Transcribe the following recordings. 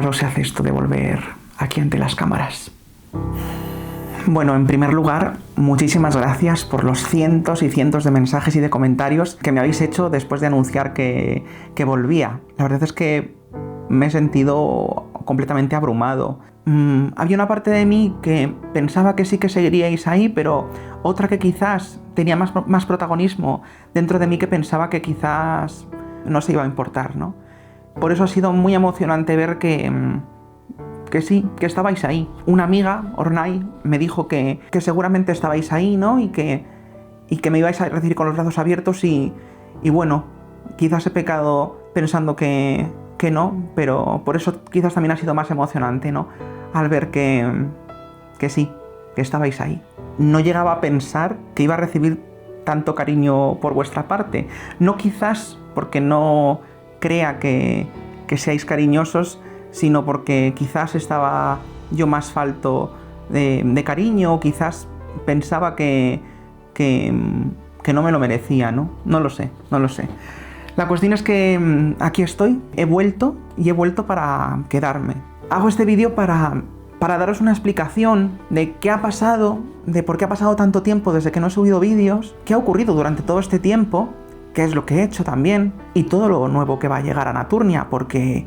raro se hace esto de volver aquí ante las cámaras. Bueno, en primer lugar, muchísimas gracias por los cientos y cientos de mensajes y de comentarios que me habéis hecho después de anunciar que volvía. La verdad es que me he sentido completamente abrumado. Había una parte de mí que pensaba que sí que seguiríais ahí, pero otra que quizás tenía más protagonismo dentro de mí, que pensaba que quizás no se iba a importar, ¿no? Por eso ha sido muy emocionante ver que sí, que estabais ahí. Una amiga, Ornai, me dijo que seguramente estabais ahí, ¿no? Y que me ibais a recibir con los brazos abiertos y bueno, quizás he pecado pensando que no, pero por eso quizás también ha sido más emocionante, ¿no? Al ver que sí, que estabais ahí. No llegaba a pensar que iba a recibir tanto cariño por vuestra parte. No quizás porque no crea que seáis cariñosos, sino porque quizás estaba yo más falto de cariño, o quizás pensaba que no me lo merecía, ¿no? No lo sé. La cuestión es que aquí estoy, he vuelto para quedarme. Hago este vídeo para daros una explicación de qué ha pasado, de por qué ha pasado tanto tiempo desde que no he subido vídeos, qué ha ocurrido durante todo este tiempo, qué es lo que he hecho también, y todo lo nuevo que va a llegar a Naturnia, porque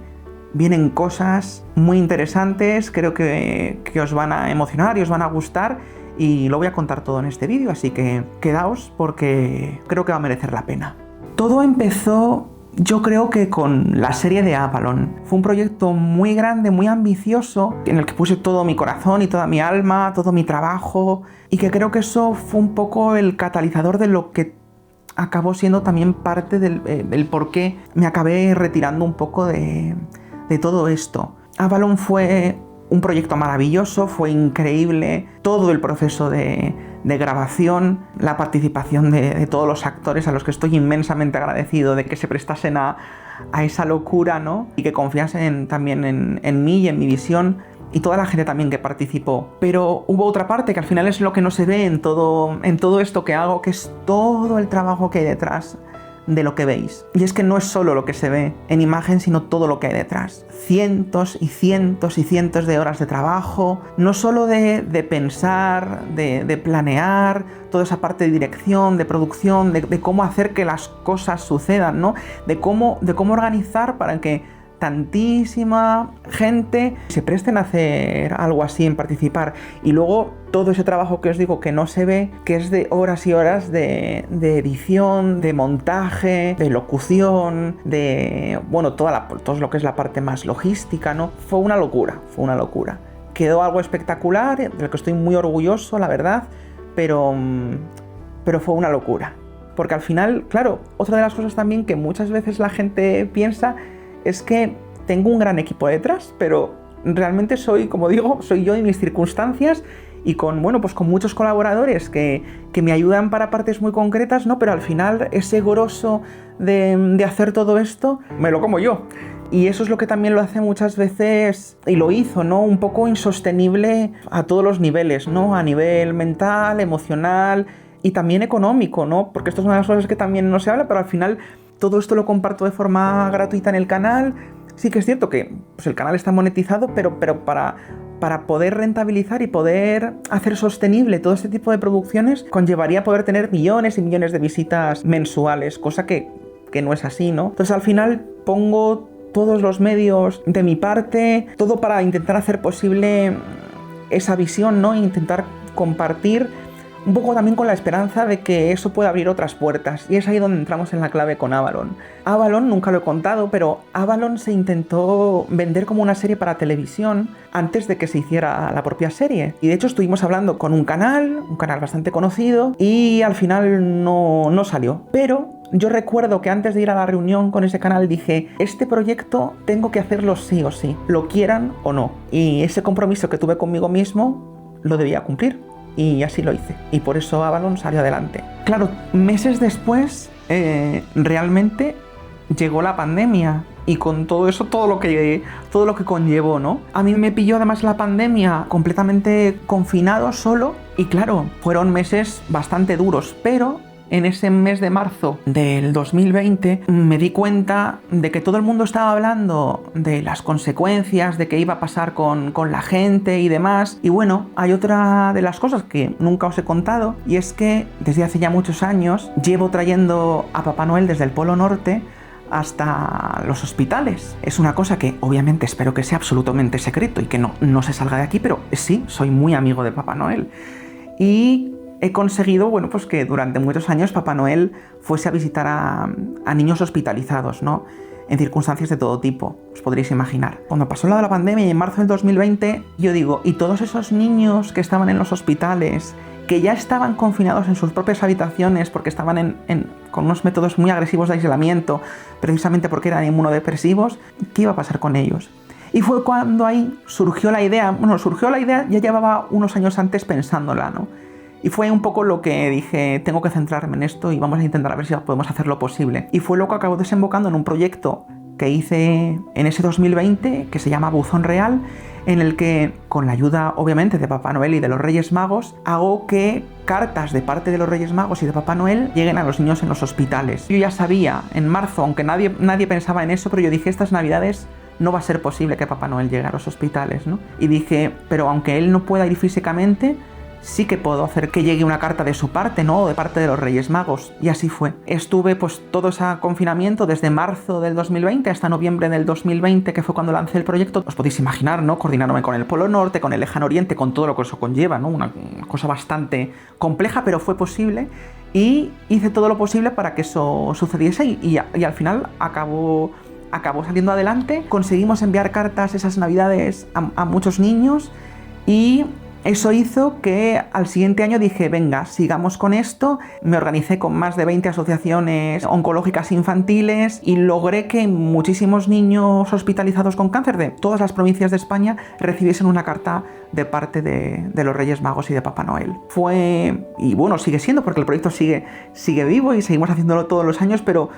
vienen cosas muy interesantes, creo que os van a emocionar y os van a gustar, y lo voy a contar todo en este vídeo, así que quedaos porque creo que va a merecer la pena. Todo empezó, yo creo que con la serie de Avalon. Fue un proyecto muy grande, muy ambicioso, en el que puse todo mi corazón y toda mi alma, todo mi trabajo, y que creo que eso fue un poco el catalizador de lo que acabó siendo también parte del por qué me acabé retirando un poco de todo esto. Avalon fue un proyecto maravilloso, fue increíble, todo el proceso de grabación, la participación de todos los actores, a los que estoy inmensamente agradecido de que se prestasen a esa locura, ¿no? Y que confiasen también en mí y en mi visión, y toda la gente también que participó. Pero hubo otra parte que al final es lo que no se ve en todo esto que hago, que es todo el trabajo que hay detrás de lo que veis. Y es que no es solo lo que se ve en imagen, sino todo lo que hay detrás. Cientos y cientos y cientos de horas de trabajo, no solo de pensar, de planear, toda esa parte de dirección, de producción, de cómo hacer que las cosas sucedan, ¿no? De cómo organizar para que tantísima gente se presten a hacer algo así, en participar. Y luego todo ese trabajo que os digo que no se ve, que es de horas y horas de edición, de montaje, de locución, de todo lo que es la parte más logística, ¿no? Fue una locura. Quedó algo espectacular, del que estoy muy orgulloso, la verdad, pero fue una locura. Porque al final, claro, otra de las cosas también que muchas veces la gente piensa es que tengo un gran equipo detrás, pero realmente soy, como digo, soy yo y mis circunstancias, y con muchos colaboradores que me ayudan para partes muy concretas, ¿no? Pero al final ese grosso de hacer todo esto me lo como yo. Y eso es lo que también lo hace muchas veces, y lo hizo, ¿no? Un poco insostenible a todos los niveles, ¿no? A nivel mental, emocional y también económico, ¿no? Porque esto es una de las cosas que también no se habla, pero al final todo esto lo comparto de forma gratuita en el canal. Sí que es cierto que el canal está monetizado, pero para poder rentabilizar y poder hacer sostenible todo este tipo de producciones, conllevaría poder tener millones y millones de visitas mensuales, cosa que no es así, ¿no? Entonces al final pongo todos los medios de mi parte, todo para intentar hacer posible esa visión, ¿no? E intentar compartir un poco también con la esperanza de que eso pueda abrir otras puertas. Y es ahí donde entramos en la clave con Avalon. Avalon, nunca lo he contado, pero Avalon se intentó vender como una serie para televisión antes de que se hiciera la propia serie. Y de hecho estuvimos hablando con un canal bastante conocido, y al final no salió. Pero yo recuerdo que antes de ir a la reunión con ese canal dije, este proyecto tengo que hacerlo sí o sí, lo quieran o no. Y ese compromiso que tuve conmigo mismo lo debía cumplir. Y así lo hice, y por eso Avalon salió adelante. Claro, meses después realmente llegó la pandemia, y con todo eso, todo lo que conllevó, ¿no? A mí me pilló además la pandemia completamente confinado, solo, y claro, fueron meses bastante duros, pero en ese mes de marzo del 2020 me di cuenta de que todo el mundo estaba hablando de las consecuencias, de qué iba a pasar con la gente y demás. Y bueno, hay otra de las cosas que nunca os he contado, y es que desde hace ya muchos años llevo trayendo a Papá Noel desde el Polo Norte hasta los hospitales. Es una cosa que obviamente espero que sea absolutamente secreto y que no se salga de aquí, pero sí, soy muy amigo de Papá Noel. Y he conseguido, bueno, pues que durante muchos años Papá Noel fuese a visitar a niños hospitalizados, ¿no? En circunstancias de todo tipo, os podréis imaginar. Cuando pasó la pandemia y en marzo del 2020, yo digo, ¿y todos esos niños que estaban en los hospitales, que ya estaban confinados en sus propias habitaciones porque estaban con unos métodos muy agresivos de aislamiento, precisamente porque eran inmunodepresivos, qué iba a pasar con ellos? Y fue cuando ahí surgió la idea, ya llevaba unos años antes pensándola, ¿no? Y fue un poco lo que dije, tengo que centrarme en esto y vamos a intentar a ver si podemos hacer lo posible. Y fue lo que acabó desembocando en un proyecto que hice en ese 2020, que se llama Buzón Real, en el que, con la ayuda obviamente de Papá Noel y de los Reyes Magos, hago que cartas de parte de los Reyes Magos y de Papá Noel lleguen a los niños en los hospitales. Yo ya sabía, en marzo, aunque nadie pensaba en eso, pero yo dije, estas navidades no va a ser posible que Papá Noel llegue a los hospitales, ¿no? Y dije, pero aunque él no pueda ir físicamente, sí que puedo hacer que llegue una carta de su parte, ¿no? O de parte de los Reyes Magos. Y así fue. Estuve pues todo ese confinamiento desde marzo del 2020 hasta noviembre del 2020, que fue cuando lancé el proyecto. Os podéis imaginar, ¿no? Coordinándome con el Polo Norte, con el Lejano Oriente, con todo lo que eso conlleva, ¿no? Una cosa bastante compleja, pero fue posible. Y hice todo lo posible para que eso sucediese y al final acabó saliendo adelante. Conseguimos enviar cartas esas navidades a muchos niños y eso hizo que al siguiente año dije, venga, sigamos con esto. Me organicé con más de 20 asociaciones oncológicas infantiles y logré que muchísimos niños hospitalizados con cáncer de todas las provincias de España recibiesen una carta de parte de los Reyes Magos y de Papá Noel. Y bueno, sigue siendo, porque el proyecto sigue vivo y seguimos haciéndolo todos los años, pero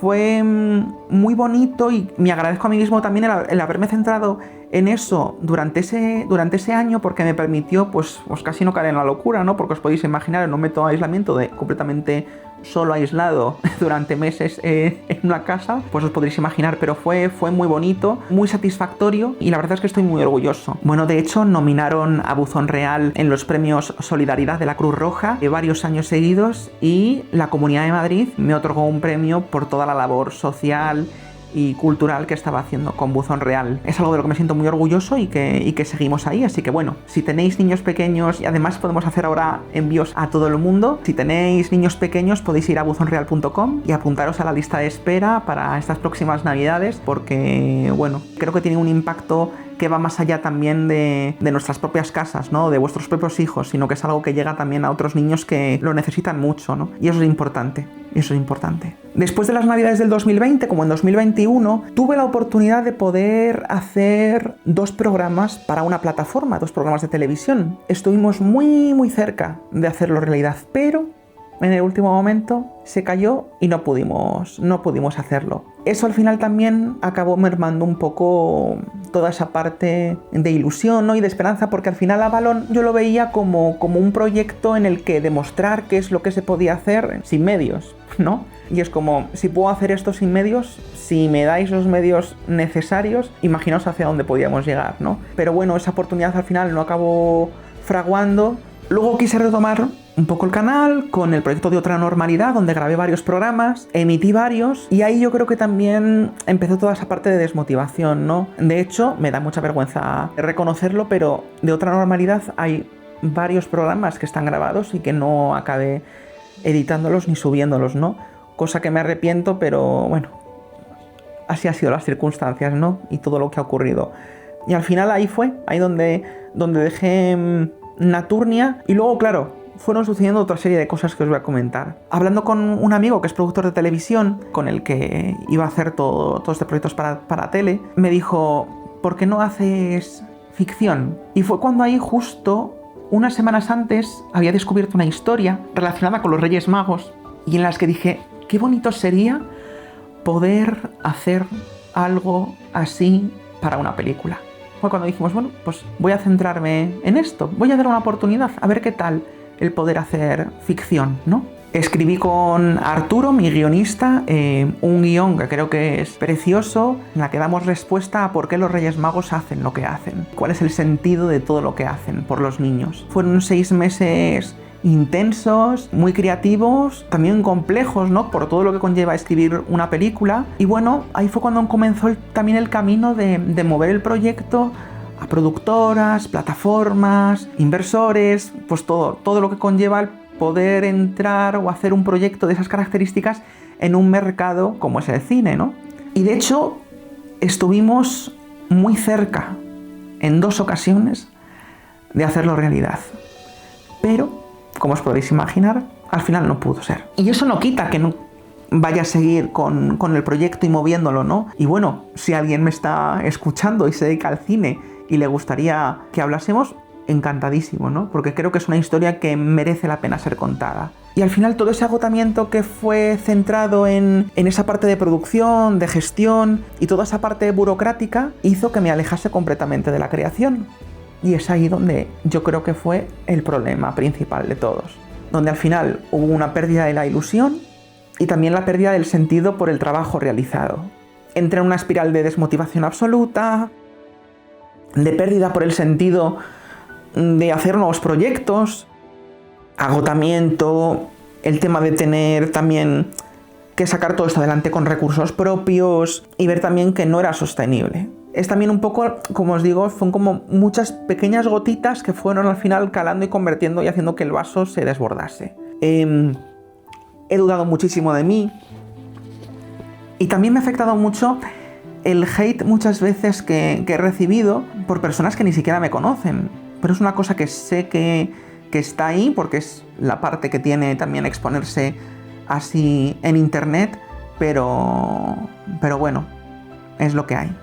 fue muy bonito y me agradezco a mí mismo también el haberme centrado en eso durante ese año, porque me permitió pues casi no caer en la locura, ¿no? Porque os podéis imaginar, en un método de aislamiento completamente solo, aislado durante meses en una casa, pues os podréis imaginar, pero fue muy bonito, muy satisfactorio y la verdad es que estoy muy orgulloso. Bueno, de hecho nominaron a Buzón Real en los premios Solidaridad de la Cruz Roja varios años seguidos y la Comunidad de Madrid me otorgó un premio por toda la labor social y cultural que estaba haciendo con Buzón Real. Es algo de lo que me siento muy orgulloso y que seguimos ahí, así que bueno, si tenéis niños pequeños, y además podemos hacer ahora envíos a todo el mundo, si tenéis niños pequeños podéis ir a buzonreal.com y apuntaros a la lista de espera para estas próximas navidades, porque bueno, creo que tiene un impacto que va más allá también de nuestras propias casas, ¿no? De vuestros propios hijos, sino que es algo que llega también a otros niños que lo necesitan mucho, ¿no? Y eso es importante. Después de las navidades del 2020, como en 2021, tuve la oportunidad de poder hacer 2 programas para una plataforma, 2 programas de televisión. Estuvimos muy cerca de hacerlo realidad, pero en el último momento se cayó y no pudimos hacerlo. Eso al final también acabó mermando un poco toda esa parte de ilusión, ¿no? Y de esperanza, porque al final Avalon yo lo veía como un proyecto en el que demostrar qué es lo que se podía hacer sin medios, ¿no? Y es como, si puedo hacer esto sin medios, si me dais los medios necesarios, imaginaos hacia dónde podíamos llegar, ¿no? Pero bueno, esa oportunidad al final no acabó fraguando. Luego quise retomar un poco el canal con el proyecto de Otra Normalidad, donde grabé varios programas, emití varios, y ahí yo creo que también empezó toda esa parte de desmotivación, ¿no? De hecho, me da mucha vergüenza reconocerlo, pero de Otra Normalidad hay varios programas que están grabados y que no acabé editándolos ni subiéndolos, ¿no? Cosa que me arrepiento, pero bueno, así han sido las circunstancias, ¿no? Y todo lo que ha ocurrido. Y al final ahí fue, ahí donde dejé Naturnia, y luego, claro, fueron sucediendo otra serie de cosas que os voy a comentar. Hablando con un amigo que es productor de televisión, con el que iba a hacer todo este proyectos para tele, me dijo, ¿por qué no haces ficción? Y fue cuando ahí justo unas semanas antes había descubierto una historia relacionada con los Reyes Magos y en las que dije, qué bonito sería poder hacer algo así para una película. Fue cuando dijimos, bueno, pues voy a centrarme en esto, voy a dar una oportunidad, a ver qué tal el poder hacer ficción, ¿no? Escribí con Arturo, mi guionista, un guión que creo que es precioso, en la que damos respuesta a por qué los Reyes Magos hacen lo que hacen, cuál es el sentido de todo lo que hacen por los niños. Fueron 6 meses intensos, muy creativos, también complejos, ¿no? Por todo lo que conlleva escribir una película. Y bueno, ahí fue cuando comenzó también el camino de mover el proyecto a productoras, plataformas, inversores, pues todo lo que conlleva el poder entrar o hacer un proyecto de esas características en un mercado como es el cine, ¿no? Y de hecho, estuvimos muy cerca, en 2 ocasiones, de hacerlo realidad. Pero, como os podéis imaginar, al final no pudo ser. Y eso no quita que no vaya a seguir con el proyecto y moviéndolo, ¿no? Y bueno, si alguien me está escuchando y se dedica al cine y le gustaría que hablásemos, encantadísimo, ¿no? Porque creo que es una historia que merece la pena ser contada. Y al final todo ese agotamiento que fue centrado en esa parte de producción, de gestión y toda esa parte burocrática hizo que me alejase completamente de la creación. Y es ahí donde yo creo que fue el problema principal de todos. Donde al final hubo una pérdida de la ilusión y también la pérdida del sentido por el trabajo realizado. Entré en una espiral de desmotivación absoluta, de pérdida por el sentido de hacer nuevos proyectos, agotamiento, el tema de tener también que sacar todo esto adelante con recursos propios y ver también que no era sostenible. Es también un poco, como os digo, son como muchas pequeñas gotitas que fueron al final calando y convirtiendo y haciendo que el vaso se desbordase. He dudado muchísimo de mí y también me ha afectado mucho el hate muchas veces que he recibido por personas que ni siquiera me conocen. Pero es una cosa que sé que está ahí porque es la parte que tiene también exponerse así en internet, pero bueno, es lo que hay.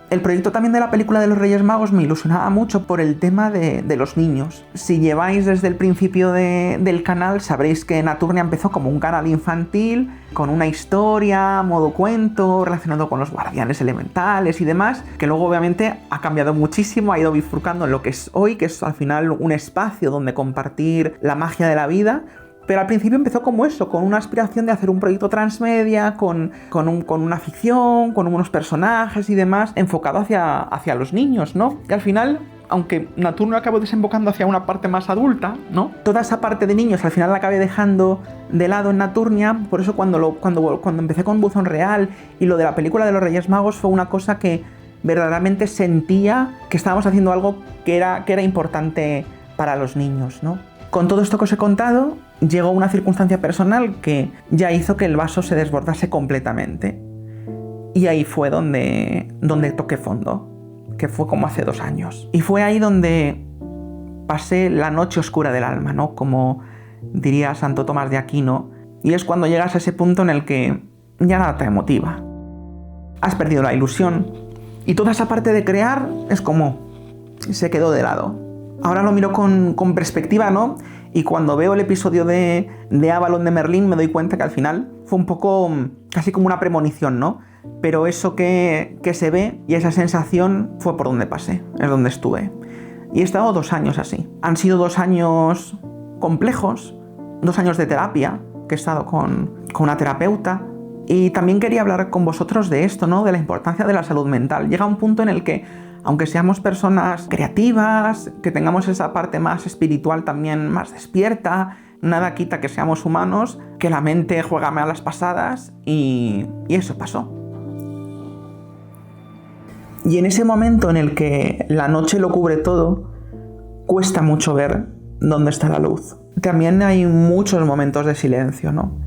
El proyecto también de la película de los Reyes Magos me ilusionaba mucho por el tema de los niños. Si lleváis desde el principio del canal, sabréis que Naturnia empezó como un canal infantil, con una historia, modo cuento, relacionado con los guardianes elementales y demás, que luego obviamente ha cambiado muchísimo, ha ido bifurcando en lo que es hoy, que es al final un espacio donde compartir la magia de la vida. Pero al principio empezó como eso, con una aspiración de hacer un proyecto transmedia, con una ficción, con unos personajes y demás, enfocado hacia los niños, ¿no? Y al final, aunque Naturnia acabó desembocando hacia una parte más adulta, ¿no? Toda esa parte de niños al final la acabé dejando de lado en Naturnia. Por eso cuando empecé con Buzón Real y lo de la película de los Reyes Magos fue una cosa que verdaderamente sentía que estábamos haciendo algo que era importante para los niños, ¿no? Con todo esto que os he contado, llegó una circunstancia personal que ya hizo que el vaso se desbordase completamente. Y ahí fue donde toqué fondo, que fue como hace 2 años. Y fue ahí donde pasé la noche oscura del alma, ¿no? Como diría Santo Tomás de Aquino. Y es cuando llegas a ese punto en el que ya nada te motiva. Has perdido la ilusión. Y toda esa parte de crear es como se quedó de lado. Ahora lo miro con perspectiva, ¿no? Y cuando veo el episodio de Avalon de Merlín me doy cuenta que al final fue un poco casi como una premonición, ¿no? Pero eso que se ve y esa sensación fue por donde pasé, es donde estuve. Y he estado 2 años así. Han sido 2 años complejos, 2 años de terapia, que he estado con una terapeuta. Y también quería hablar con vosotros de esto, ¿no? De la importancia de la salud mental. Llega un punto en el que aunque seamos personas creativas, que tengamos esa parte más espiritual también más despierta, nada quita que seamos humanos, que la mente juega malas pasadas y eso pasó. Y en ese momento en el que la noche lo cubre todo, cuesta mucho ver dónde está la luz. También hay muchos momentos de silencio, ¿no?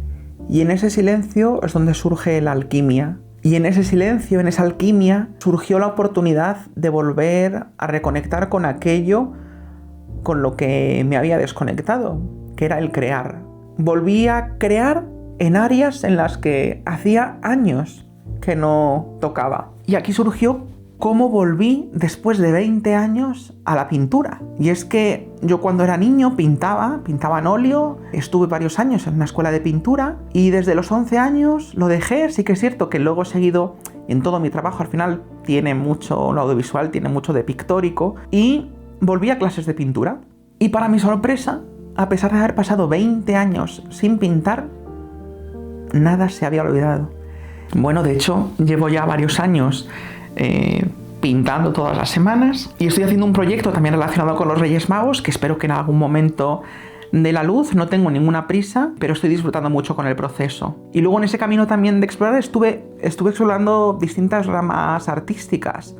Y en ese silencio es donde surge la alquimia. Y en ese silencio, en esa alquimia, surgió la oportunidad de volver a reconectar con aquello con lo que me había desconectado, que era el crear. Volví a crear en áreas en las que hacía años que no tocaba. Y aquí surgió cómo volví después de 20 años a la pintura. Y es que yo cuando era niño pintaba en óleo, estuve varios años en una escuela de pintura y desde los 11 años lo dejé. Sí que es cierto que luego he seguido en todo mi trabajo, al final tiene mucho, lo audiovisual tiene mucho de pictórico, y volví a clases de pintura. Y para mi sorpresa a pesar de haber pasado 20 años sin pintar, nada se había olvidado. Bueno, de hecho, llevo ya varios años pintando todas las semanas y estoy haciendo un proyecto también relacionado con los Reyes Magos que espero que en algún momento dé la luz. No tengo ninguna prisa, pero estoy disfrutando mucho con el proceso. Y luego en ese camino también de explorar estuve explorando distintas ramas artísticas.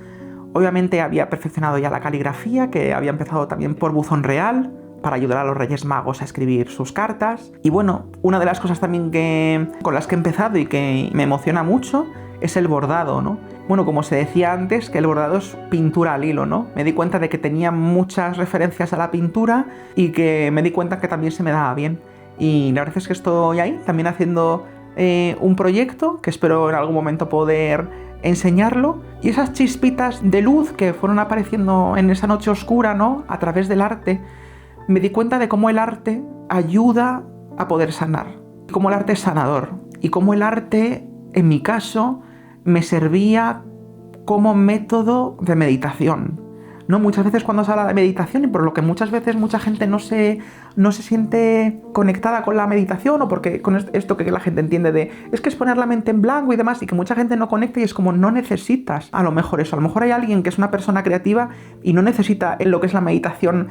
Obviamente había perfeccionado ya la caligrafía, que había empezado también por buzón real, para ayudar a los Reyes Magos a escribir sus cartas. Y bueno, una de las cosas también con las que he empezado y que me emociona mucho es el bordado, ¿no? Bueno, como se decía antes, que el bordado es pintura al hilo, ¿no? Me di cuenta de que tenía muchas referencias a la pintura y que me di cuenta que también se me daba bien. Y la verdad es que estoy ahí también haciendo un proyecto que espero en algún momento poder enseñarlo. Y esas chispitas de luz que fueron apareciendo en esa noche oscura, ¿no? A través del arte, me di cuenta de cómo el arte ayuda a poder sanar. Cómo el arte es sanador. Y cómo el arte, en mi caso, me servía como método de meditación, ¿no? Muchas veces cuando se habla de meditación, y por lo que muchas veces mucha gente no se siente conectada con la meditación, o porque con esto que la gente entiende de es que es poner la mente en blanco y demás, y que mucha gente no conecta, y es como no necesitas a lo mejor eso. A lo mejor hay alguien que es una persona creativa y no necesita en lo que es la meditación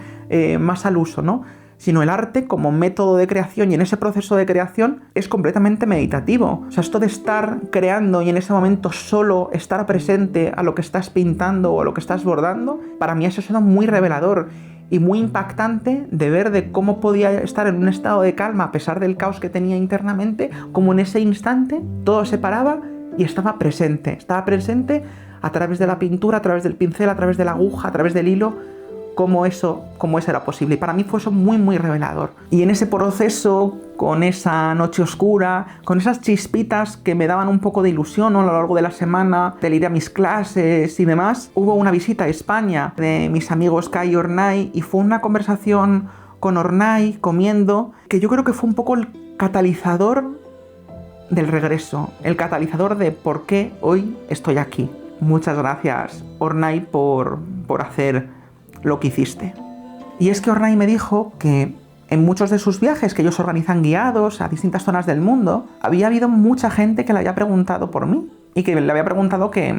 más al uso, ¿no? Sino el arte como método de creación, y en ese proceso de creación es completamente meditativo. O sea, esto de estar creando y en ese momento solo estar presente a lo que estás pintando o a lo que estás bordando, para mí eso ha sido muy revelador y muy impactante de ver de cómo podía estar en un estado de calma a pesar del caos que tenía internamente, como en ese instante todo se paraba y estaba presente a través de la pintura, a través del pincel, a través de la aguja, a través del hilo. Cómo eso era posible. Y para mí fue eso muy, muy revelador. Y en ese proceso, con esa noche oscura, con esas chispitas que me daban un poco de ilusión, ¿no? A lo largo de la semana, de ir a mis clases y demás, hubo una visita a España de mis amigos Kai y Ornai, y fue una conversación con Ornai comiendo, que yo creo que fue un poco el catalizador del regreso, el catalizador de por qué hoy estoy aquí. Muchas gracias, Ornai, por hacer lo que hiciste. Y es que Ornai me dijo que en muchos de sus viajes que ellos organizan guiados a distintas zonas del mundo, había habido mucha gente que le había preguntado por mí y que le había preguntado que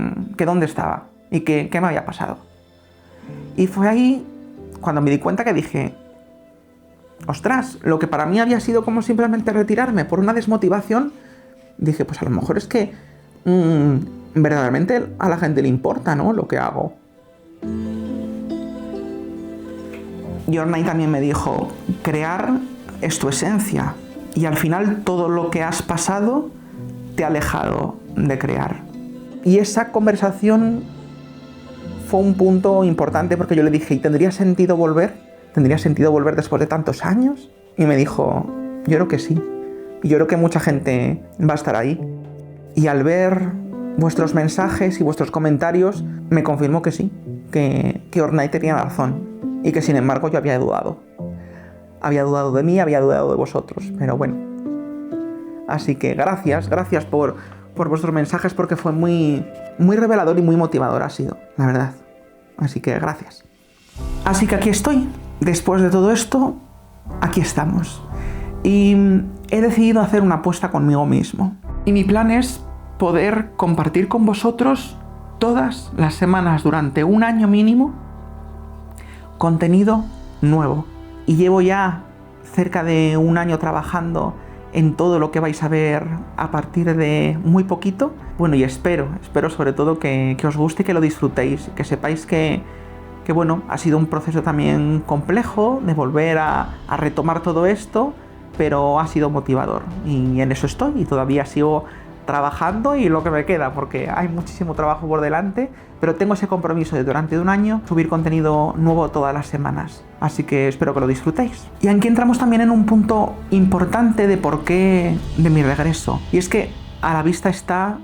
dónde estaba y qué me había pasado. Y fue ahí cuando me di cuenta que dije, ostras, lo que para mí había sido como simplemente retirarme por una desmotivación, dije, pues a lo mejor es que verdaderamente a la gente le importa, ¿no? Lo que hago. Y Ornai también me dijo, crear es tu esencia, y al final todo lo que has pasado te ha alejado de crear. Y esa conversación fue un punto importante, porque yo le dije, ¿y tendría sentido volver? ¿Tendría sentido volver después de tantos años? Y me dijo, yo creo que sí. Y yo creo que mucha gente va a estar ahí. Y al ver vuestros mensajes y vuestros comentarios, me confirmó que sí, que Ornai tenía razón. Y que sin embargo yo había dudado. Había dudado de mí, había dudado de vosotros. Pero bueno. Así que gracias por vuestros mensajes, porque fue muy, muy revelador y muy motivador ha sido, la verdad. Así que gracias. Así que aquí estoy. Después de todo esto, aquí estamos. Y he decidido hacer una apuesta conmigo mismo. Y mi plan es poder compartir con vosotros todas las semanas durante un año mínimo contenido nuevo. Y llevo ya cerca de un año trabajando en todo lo que vais a ver a partir de muy poquito. Bueno, y espero sobre todo que os guste y que lo disfrutéis, que sepáis que bueno, ha sido un proceso también complejo de volver a retomar todo esto, pero ha sido motivador y en eso estoy, y todavía sigo trabajando y lo que me queda, porque hay muchísimo trabajo por delante, pero tengo ese compromiso de durante un año subir contenido nuevo todas las semanas, así que espero que lo disfrutéis. Y aquí entramos también en un punto importante de por qué de mi regreso, y es que a la vista está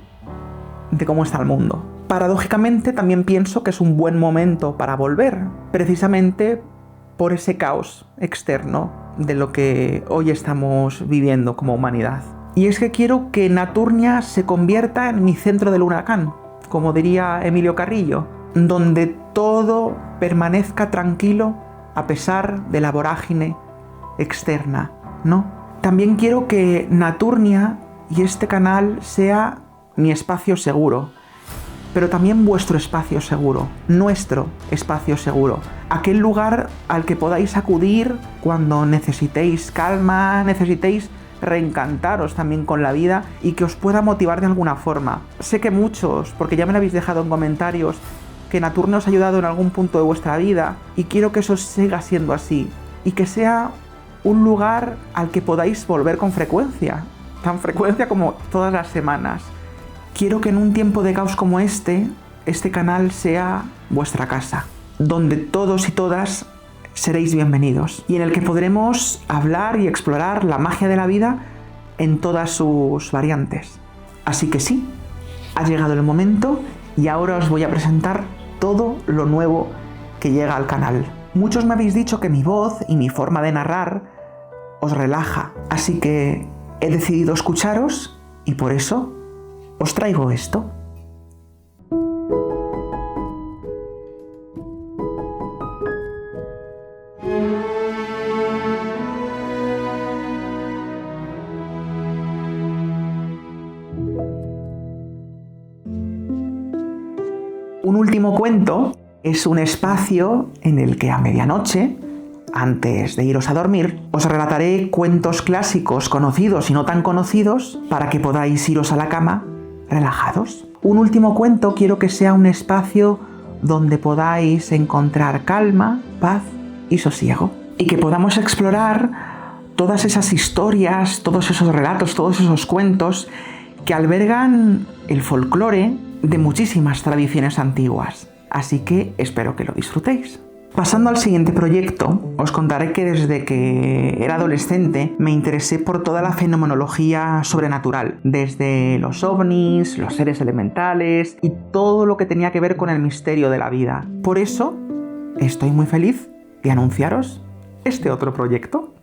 de cómo está el mundo. Paradójicamente también pienso que es un buen momento para volver, precisamente por ese caos externo de lo que hoy estamos viviendo como humanidad. Y es que quiero que Naturnia se convierta en mi centro del huracán, como diría Emilio Carrillo, donde todo permanezca tranquilo a pesar de la vorágine externa, no. También quiero que Naturnia y este canal sea mi espacio seguro, pero también vuestro espacio seguro, nuestro espacio seguro. Aquel lugar al que podáis acudir cuando necesitéis calma, necesitéis reencantaros también con la vida y que os pueda motivar de alguna forma. Sé que muchos, porque ya me lo habéis dejado en comentarios, que Naturnia os ha ayudado en algún punto de vuestra vida y quiero que eso siga siendo así y que sea un lugar al que podáis volver con frecuencia, tan frecuencia como todas las semanas. Quiero que en un tiempo de caos como este canal sea vuestra casa, donde todos y todas seréis bienvenidos y en el que podremos hablar y explorar la magia de la vida en todas sus variantes. Así que sí, ha llegado el momento y ahora os voy a presentar todo lo nuevo que llega al canal. Muchos me habéis dicho que mi voz y mi forma de narrar os relaja, así que he decidido escucharos y por eso os traigo esto. Un último cuento es un espacio en el que a medianoche, antes de iros a dormir, os relataré cuentos clásicos conocidos y no tan conocidos para que podáis iros a la cama relajados. Un último cuento quiero que sea un espacio donde podáis encontrar calma, paz y sosiego. Y que podamos explorar todas esas historias, todos esos relatos, todos esos cuentos que albergan el folclore de muchísimas tradiciones antiguas. Así que espero que lo disfrutéis. Pasando al siguiente proyecto, os contaré que desde que era adolescente me interesé por toda la fenomenología sobrenatural, desde los ovnis, los seres elementales y todo lo que tenía que ver con el misterio de la vida. Por eso, estoy muy feliz de anunciaros este otro proyecto.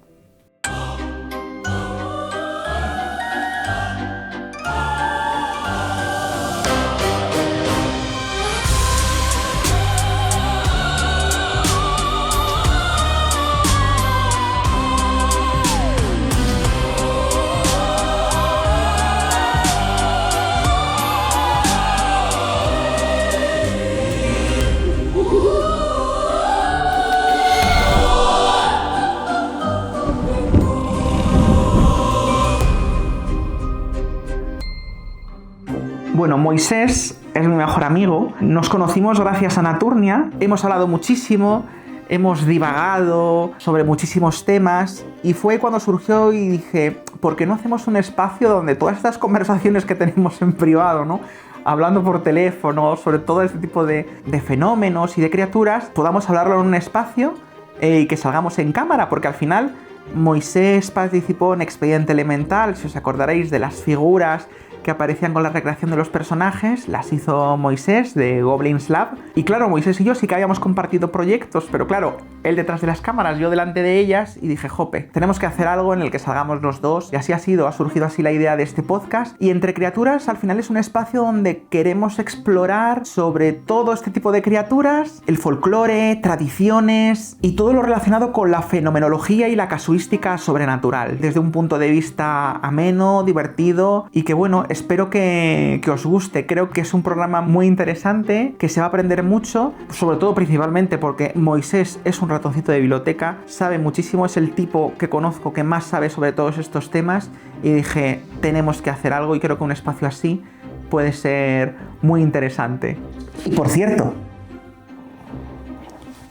Bueno, Moisés es mi mejor amigo. Nos conocimos gracias a Naturnia. Hemos hablado muchísimo, hemos divagado sobre muchísimos temas y fue cuando surgió y dije, ¿por qué no hacemos un espacio donde todas estas conversaciones que tenemos en privado, ¿no?, hablando por teléfono sobre todo este tipo de fenómenos y de criaturas, podamos hablarlo en un espacio y que salgamos en cámara? Porque al final Moisés participó en Expediente Elemental, si os acordaréis de las figuras que aparecían con la recreación de los personajes, las hizo Moisés de Goblins Lab. Y claro, Moisés y yo sí que habíamos compartido proyectos, pero claro, él detrás de las cámaras, yo delante de ellas, y dije, jope, tenemos que hacer algo en el que salgamos los dos. Y así ha sido, ha surgido así la idea de este podcast. Y Entre Criaturas al final es un espacio donde queremos explorar sobre todo este tipo de criaturas, el folclore, tradiciones y todo lo relacionado con la fenomenología y la casuística sobrenatural, desde un punto de vista ameno, divertido y que bueno, espero que os guste. Creo que es un programa muy interesante, que se va a aprender mucho, sobre todo principalmente porque Moisés es un ratoncito de biblioteca, sabe muchísimo, es el tipo que conozco que más sabe sobre todos estos temas y dije, tenemos que hacer algo y creo que un espacio así puede ser muy interesante. Y por cierto,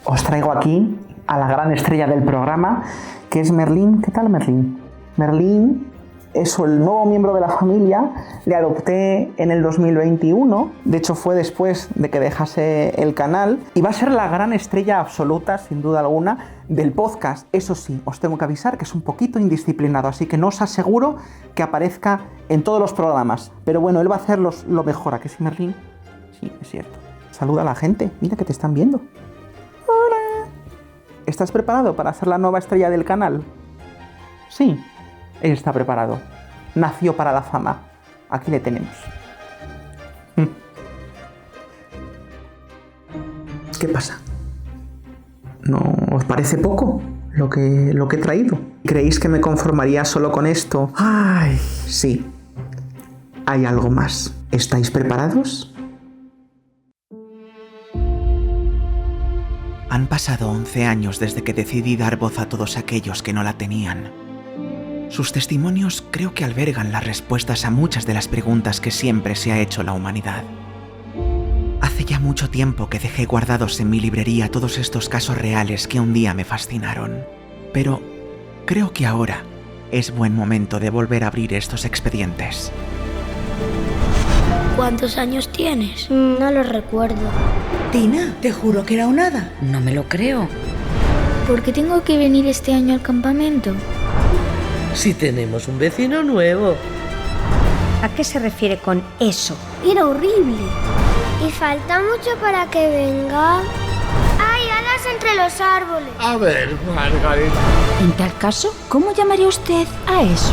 os traigo aquí a la gran estrella del programa, que es Merlín. ¿Qué tal, Merlín? Merlín es el nuevo miembro de la familia, le adopté en el 2021, de hecho fue después de que dejase el canal, y va a ser la gran estrella absoluta, sin duda alguna, del podcast. Eso sí, os tengo que avisar que es un poquito indisciplinado, así que no os aseguro que aparezca en todos los programas, pero bueno, él va a hacer lo mejor. ¿A qué sí, Merlín? Sí, es cierto. Saluda a la gente, mira que te están viendo. ¡Hola! ¿Estás preparado para ser la nueva estrella del canal? Sí. Él está preparado. Nació para la fama. Aquí le tenemos. ¿Qué pasa? ¿No os parece poco? lo que he traído. ¿Creéis que me conformaría solo con esto? ¡Ay! Sí. Hay algo más. ¿Estáis preparados? Han pasado 11 años desde que decidí dar voz a todos aquellos que no la tenían. Sus testimonios creo que albergan las respuestas a muchas de las preguntas que siempre se ha hecho la humanidad. Hace ya mucho tiempo que dejé guardados en mi librería todos estos casos reales que un día me fascinaron. Pero creo que ahora es buen momento de volver a abrir estos expedientes. ¿Cuántos años tienes? No lo recuerdo. Tina, te juro que era un hada. No me lo creo. ¿Por qué tengo que venir este año al campamento? Si tenemos un vecino nuevo. ¿A qué se refiere con eso? Era horrible. ¿Y falta mucho para que venga? ¡Hay alas entre los árboles! A ver, Margaret. En tal caso, ¿cómo llamaría usted a eso?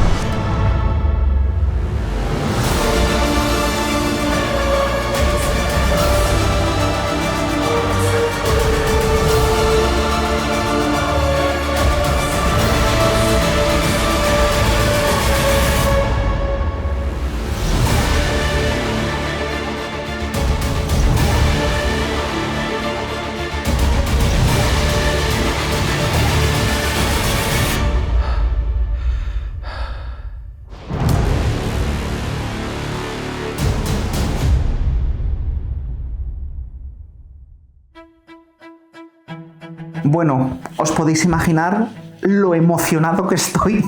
Bueno, os podéis imaginar lo emocionado que estoy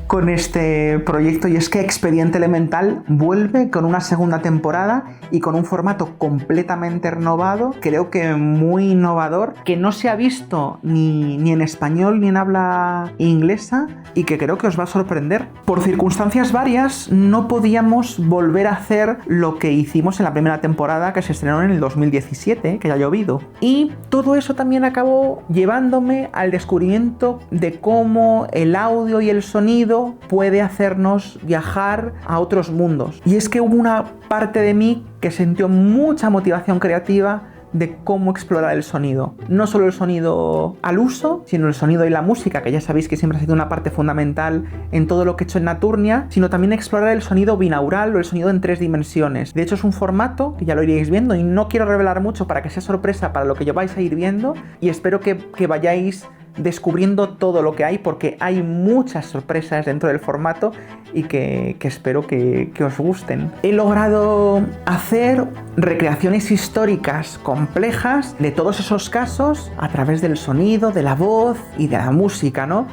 con este proyecto, y es que Expediente Elemental vuelve con una segunda temporada y con un formato completamente renovado, creo que muy innovador, que no se ha visto ni en español ni en habla inglesa, y que creo que os va a sorprender. Por circunstancias varias no podíamos volver a hacer lo que hicimos en la primera temporada, que se estrenó en el 2017, que ya ha llovido. Y todo eso también acabó llevándome al descubrimiento de cómo el audio y el sonido puede hacernos viajar a otros mundos. Y es que hubo una parte de mí que sintió mucha motivación creativa de cómo explorar el sonido. No solo el sonido al uso, sino el sonido y la música, que ya sabéis que siempre ha sido una parte fundamental en todo lo que he hecho en Naturnia, sino también explorar el sonido binaural o el sonido en 3 dimensiones. De hecho, es un formato que ya lo iréis viendo y no quiero revelar mucho para que sea sorpresa para lo que yo vais a ir viendo, y espero que vayáis descubriendo todo lo que hay, porque hay muchas sorpresas dentro del formato y que espero que os gusten. He logrado hacer recreaciones históricas complejas de todos esos casos a través del sonido, de la voz y de la música, ¿no?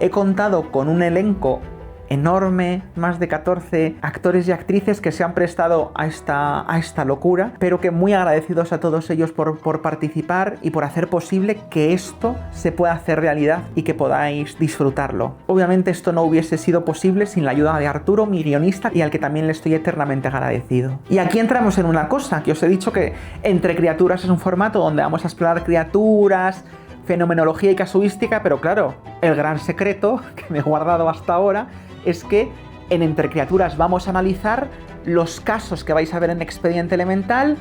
He contado con un elenco enorme, más de 14 actores y actrices que se han prestado a esta locura, pero que muy agradecidos a todos ellos por participar y por hacer posible que esto se pueda hacer realidad y que podáis disfrutarlo. Obviamente esto no hubiese sido posible sin la ayuda de Arturo, mi guionista, y al que también le estoy eternamente agradecido. Y aquí entramos en una cosa, que os he dicho que Entre Criaturas es un formato donde vamos a explorar criaturas, fenomenología y casuística, pero claro, el gran secreto que me he guardado hasta ahora es que en Entre Criaturas vamos a analizar los casos que vais a ver en Expediente Elemental,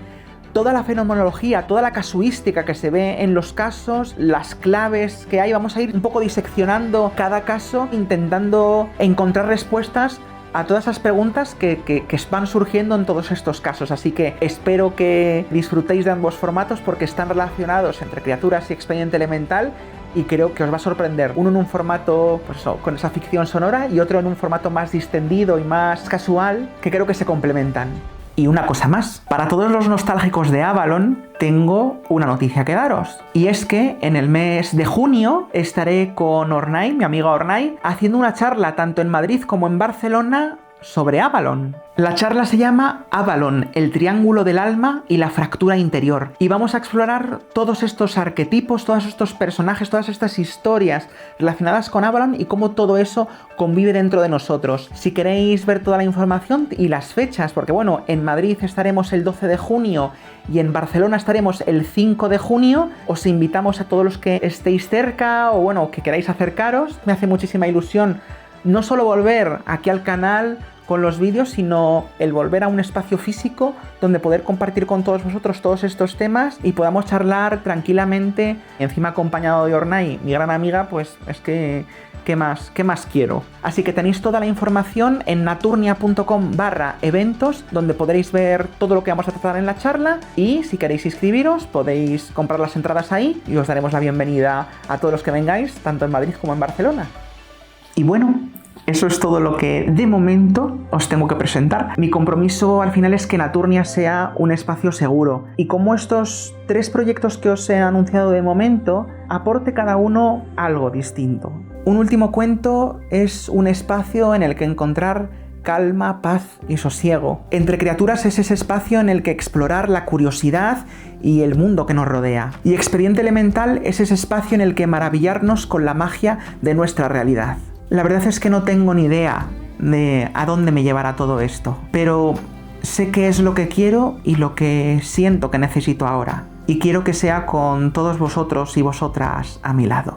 toda la fenomenología, toda la casuística que se ve en los casos, las claves que hay. Vamos a ir un poco diseccionando cada caso, intentando encontrar respuestas a todas esas preguntas que van surgiendo en todos estos casos. Así que espero que disfrutéis de ambos formatos, porque están relacionados, Entre Criaturas y Expediente Elemental, y creo que os va a sorprender. Uno en un formato, pues eso, con esa ficción sonora, y otro en un formato más distendido y más casual, que creo que se complementan. Y una cosa más, para todos los nostálgicos de Avalon, tengo una noticia que daros. Y es que en el mes de junio estaré con Ornai, mi amiga Ornai, haciendo una charla tanto en Madrid como en Barcelona sobre Avalon. La charla se llama Avalon, el triángulo del alma y la fractura interior. Y vamos a explorar todos estos arquetipos, todos estos personajes, todas estas historias relacionadas con Avalon y cómo todo eso convive dentro de nosotros. Si queréis ver toda la información y las fechas, porque bueno, en Madrid estaremos el 12 de junio y en Barcelona estaremos el 5 de junio, os invitamos a todos los que estéis cerca o bueno, que queráis acercaros. Me hace muchísima ilusión no solo volver aquí al canal con los vídeos, sino el volver a un espacio físico donde poder compartir con todos vosotros todos estos temas y podamos charlar tranquilamente, encima acompañado de Ornai, mi gran amiga, pues es que ¿qué más quiero? Así que tenéis toda la información en naturnia.com/eventos, donde podréis ver todo lo que vamos a tratar en la charla, y si queréis inscribiros podéis comprar las entradas ahí y os daremos la bienvenida a todos los que vengáis, tanto en Madrid como en Barcelona. Y bueno, eso es todo lo que de momento os tengo que presentar. Mi compromiso al final es que Naturnia sea un espacio seguro, y como estos 3 proyectos que os he anunciado de momento, aporte cada uno algo distinto. Un último cuento es un espacio en el que encontrar calma, paz y sosiego. Entre criaturas es ese espacio en el que explorar la curiosidad y el mundo que nos rodea. Y Expediente Elemental es ese espacio en el que maravillarnos con la magia de nuestra realidad. La verdad es que no tengo ni idea de a dónde me llevará todo esto, pero sé qué es lo que quiero y lo que siento que necesito ahora. Y quiero que sea con todos vosotros y vosotras a mi lado.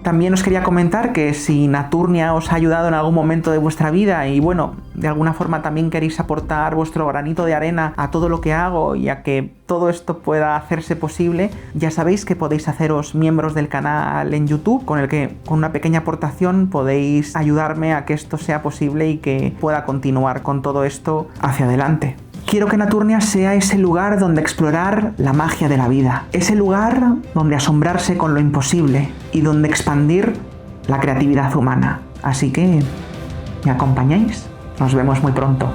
También os quería comentar que si Naturnia os ha ayudado en algún momento de vuestra vida y bueno, de alguna forma también queréis aportar vuestro granito de arena a todo lo que hago y a que todo esto pueda hacerse posible, ya sabéis que podéis haceros miembros del canal en YouTube, con el que con una pequeña aportación podéis ayudarme a que esto sea posible y que pueda continuar con todo esto hacia adelante. Quiero que Naturnia sea ese lugar donde explorar la magia de la vida, ese lugar donde asombrarse con lo imposible y donde expandir la creatividad humana. Así que, ¿me acompañáis? Nos vemos muy pronto.